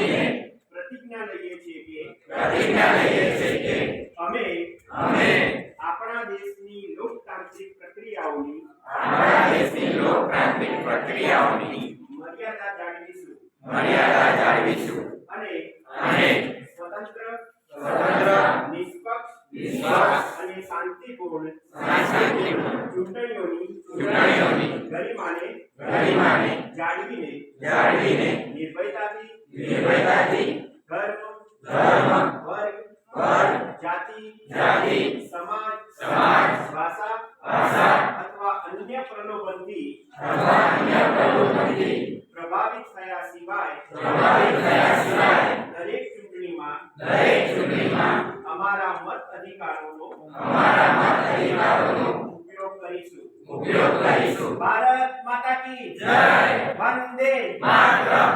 આપીને પ્રતિજ્ઞા લઈએ છીએ કે અમે આપણા દેશની લોકતાંત્રિક પ્રક્રિયાઓની મર્યાદા જાળવીશું અને સ્વતંત્ર, નિષ્પક્ષ અને શાંતિપૂર્ણ ચૂંટણીઓની ગરિમાને જાળવીને નિર્ભયતાથી ધર્મ, વર્ગ, જાતિ, સમાજ, ભાષા અથવા અન્ય પ્રલોભનથી પ્રભાવિત થયા સિવાય દરેક ચૂંટણીમાં અમારા મત અધિકારોનો ઉપયોગ કરીશું. ભારત માતા કી જય. વંદે માતરમ.